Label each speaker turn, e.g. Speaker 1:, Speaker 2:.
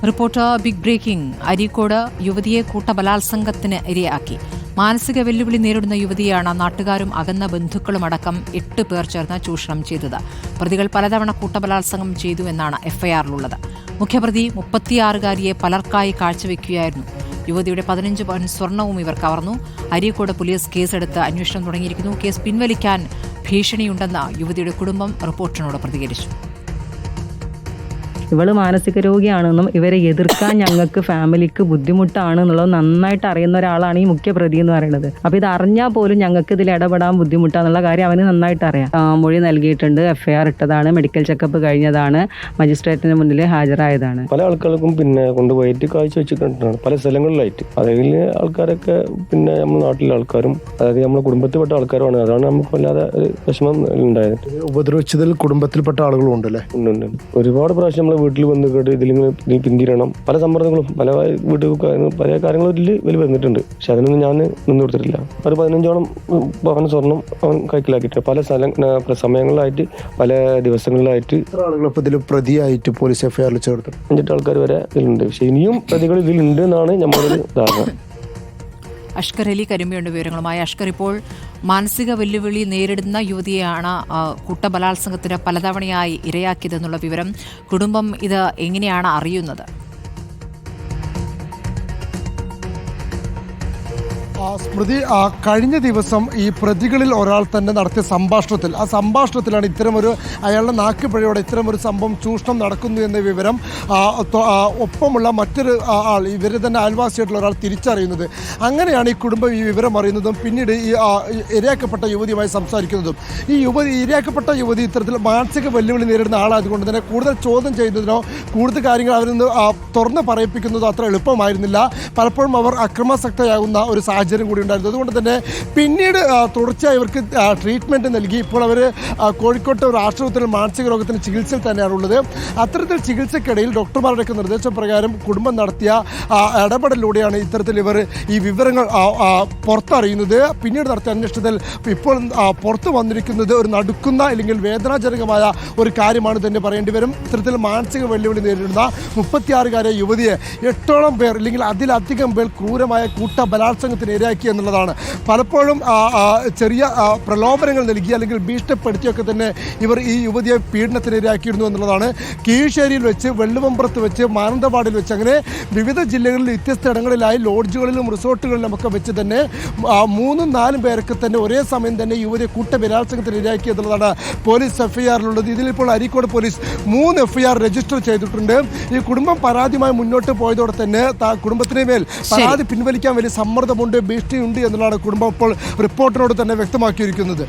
Speaker 1: Reporter big breaking. Areekode യുവതിയെ കൂട്ടബലാത്സംഗത്തിന് ഇരയാക്കി. മാനസിക വെല്ലുവിളി നേരിടുന്ന യുവതിയാണ് നാട്ടുകാരും അകന്ന ബന്ധുക്കളുമടക്കം 8 പേർ ചേർന്ന് ചൂഷണം ചെയ്തത്. പ്രതികൾ പലതവണ കൂട്ടബലാത്സംഗം ചെയ്തു എന്നാണ് എഫ്ഐആറിലുള്ളത്. മുഖ്യപ്രതി 36-കാരിയെ പലർക്കായി കാഴ്ചവെക്കുകയായിരുന്നു. യുവതിയുടെ 15 പവൻ സ്വർണവും ഇവർ കവർന്നു. അരീക്കോട് പോലീസ് കേസെടുത്ത് അന്വേഷണം തുടങ്ങിയിരിക്കുന്നു. കേസ് പിൻവലിക്കാൻ ഭീഷണിയുണ്ടെന്ന് യുവതിയുടെ കുടുംബം റിപ്പോർട്ടിനോട് പ്രതികരിച്ചു.
Speaker 2: ഇവള് മാനസിക രോഗിയാണെന്നും ഇവരെ എതിർക്കാൻ ഞങ്ങൾക്ക് ഫാമിലിക്ക് ബുദ്ധിമുട്ടാണ് എന്നുള്ളത് നന്നായിട്ട് അറിയുന്ന ഒരാളാണ് ഈ മുഖ്യപ്രതി എന്ന് പറയുന്നത്. അപ്പോൾ ഇത് അറിഞ്ഞാൽ പോലും ഞങ്ങൾക്ക് ഇതിൽ ഇടപെടാൻ ബുദ്ധിമുട്ടാന്നുള്ള കാര്യം അവന് നന്നായിട്ട് അറിയാം. മൊഴി നൽകിയിട്ടുണ്ട്, എഫ്ഐആർ ഇട്ടതാണ്, മെഡിക്കൽ ചെക്കപ്പ് കഴിഞ്ഞതാണ്, മജിസ്ട്രേറ്റിന് മുന്നിൽ ഹാജരായതാണ്.
Speaker 3: പല ആൾക്കാർക്കും കൊണ്ടുപോയിട്ട് കാഴ്ച വെച്ചിട്ടുണ്ടാണ് പല സ്ഥലങ്ങളിലായിട്ട്. അതിൽ ആൾക്കാരൊക്കെ നമ്മൾ നാട്ടിലെ ആൾക്കാരും അതായത് നമ്മുടെ കുടുംബത്തിൽപ്പെട്ട ആൾക്കാരുമാണ്. അതാണ് നമുക്ക് വല്ലാതെ വിഷമം ഉണ്ടായത്.
Speaker 4: ഉപദ്രവിച്ചതിൽ കുടുംബത്തിൽപ്പെട്ട ആളുകളും ഉണ്ടല്ലേ?
Speaker 3: ഉണ്ട്. ഒരുപാട് പ്രാവശ്യം വീട്ടിൽ വന്ന് കേട്ട് ഇതിലിങ്ങനെ പിന്തിരണം പല സമ്മർദ്ദങ്ങളും പല വീട്ടിൽ പല കാര്യങ്ങളും ഇതിൽ വന്നിട്ടുണ്ട്. പക്ഷെ അതിനൊന്നും ഞാൻ നിന്ന് കൊടുത്തിട്ടില്ല. ഒരു 15ഓളം പവൻ സ്വർണം അവൻ കൈക്കലാക്കിയിട്ട് പല സമയങ്ങളിലായിട്ട് പല ദിവസങ്ങളിലായിട്ട്
Speaker 4: ഇതിൽ പ്രതിയായിട്ട് പോലീസ് എഫ്ഐആറിൽ ചേർത്തു
Speaker 3: 5 ആൾക്കാർ വരെ ഇതിലുണ്ട്. പക്ഷെ ഇനിയും പ്രതികൾ ഇതിലുണ്ട് എന്നാണ് നമ്മളൊരു ധാരണ.
Speaker 1: അഷ്കർ അലി കരിമ്പയുണ്ട് വിവരങ്ങളുമായി. അഷ്കർ, ഇപ്പോൾ മാനസിക വെല്ലുവിളി നേരിടുന്ന യുവതിയെയാണ് കൂട്ടബലാത്സംഗത്തിന് പലതവണയായി ഇരയാക്കിയതെന്നുള്ള വിവരം. കുടുംബം ഇത് എങ്ങനെയാണ് അറിയുന്നത്?
Speaker 4: സ്മൃതി, കഴിഞ്ഞ ദിവസം ഈ പ്രതികളിൽ ഒരാൾ തന്നെ നടത്തിയ സംഭാഷണത്തിലാണ് ഇത്തരമൊരു അയാളുടെ നാക്കുപിഴയോടെ ഇത്തരമൊരു സംഭവം ചൂഷണം നടക്കുന്നു എന്ന വിവരം ഒപ്പമുള്ള മറ്റൊരു ആൾ, ഇവരെ തന്നെ അയൽവാസിയായിട്ടുള്ള ഒരാൾ തിരിച്ചറിയുന്നത്. അങ്ങനെയാണ് ഈ കുടുംബം ഈ വിവരം അറിയുന്നതും പിന്നീട് ഈ ഇരയാക്കപ്പെട്ട യുവതിയുമായി സംസാരിക്കുന്നതും. ഈ ഇരയാക്കപ്പെട്ട യുവതി ഇത്തരത്തിൽ മാനസിക വെല്ലുവിളി നേരിടുന്ന ആളായതുകൊണ്ട് തന്നെ കൂടുതൽ ചോദ്യം ചെയ്യുന്നതിനോ കൂടുതൽ കാര്യങ്ങൾ അവരിൽ നിന്ന് തുറന്ന് പറയിപ്പിക്കുന്നതോ അത്ര എളുപ്പമായിരുന്നില്ല. പലപ്പോഴും അവർ അക്രമാസക്തയാകുന്ന ഒരു സാഹചര്യം കൂടി ഉണ്ടായിരുന്നു. അതുകൊണ്ട് തന്നെ പിന്നീട് തുടർച്ചയായി ഇവർക്ക് ട്രീറ്റ്മെൻറ്റ് നൽകി ഇപ്പോൾ അവർ കോഴിക്കോട്ടെ ഒരു ആശുപത്രിയിൽ മാനസിക രോഗത്തിന് ചികിത്സയിൽ തന്നെയാണുള്ളത്. അത്തരത്തിൽ ചികിത്സയ്ക്കിടയിൽ ഡോക്ടർമാരുടെയൊക്കെ നിർദ്ദേശപ്രകാരം കുടുംബം നടത്തിയ ഇടപെടലിലൂടെയാണ് ഇത്തരത്തിൽ ഇവർ ഈ വിവരങ്ങൾ പുറത്തറിയുന്നത്. പിന്നീട് നടത്തിയ അന്വേഷണത്തിൽ ഇപ്പോൾ പുറത്തു വന്നിരിക്കുന്നത് ഒരു നടുക്കുന്ന അല്ലെങ്കിൽ വേദനാജനകമായ ഒരു കാര്യമാണ് തന്നെ പറയേണ്ടി വരും. ഇത്തരത്തിൽ മാനസിക വെല്ലുവിളി നേരിടുന്ന 36-കാരിയായ യുവതിയെ 8ഓളം പേർ അല്ലെങ്കിൽ അതിലധികം പേർ ക്രൂരമായ കൂട്ടബലാത്സംഗത്തിന് ഇരയാക്കി എന്നുള്ളതാണ്. പലപ്പോഴും ചെറിയ പ്രലോഭനങ്ങൾ നൽകി അല്ലെങ്കിൽ ഭീഷണിപ്പെടുത്തിയൊക്കെ തന്നെ ഇവർ ഈ യുവതിയെ പീഡനത്തിന് ഇരയാക്കിയിരുന്നു എന്നുള്ളതാണ്. കീഴ്ശ്ശേരിയിൽ വെച്ച്, വെള്ളുവമ്പ്രത്ത് വെച്ച്, മാനന്തവാടിൽ വെച്ച്, അങ്ങനെ വിവിധ ജില്ലകളിൽ വ്യത്യസ്ത ഇടങ്ങളിലായി ലോഡ്ജുകളിലും റിസോർട്ടുകളിലും ഒക്കെ വെച്ച് തന്നെ 3-4 പേർക്ക് തന്നെ ഒരേ സമയം തന്നെ യുവതിയെ കൂട്ടബലാത്സംഗത്തിന് ഇരയാക്കി എന്നുള്ളതാണ് പോലീസ് എഫ്ഐആറിലുള്ളത്. ഇതിലിപ്പോൾ അരീക്കോട് പോലീസ് 3 എഫ്ഐആർ രജിസ്റ്റർ ചെയ്തിട്ടുണ്ട്. ഈ കുടുംബം പരാതിയുമായി മുന്നോട്ട് പോയതോടെ തന്നെ കുടുംബത്തിന് മേൽ പരാതി പിൻവലിക്കാൻ വലിയ സമ്മർദ്ദമുണ്ട്, ഭീഷണിയുണ്ട് എന്നുള്ളതാണ് കുടുംബം ഇപ്പോൾ റിപ്പോർട്ടിനോട് തന്നെ വ്യക്തമാക്കിയിരിക്കുന്നത്.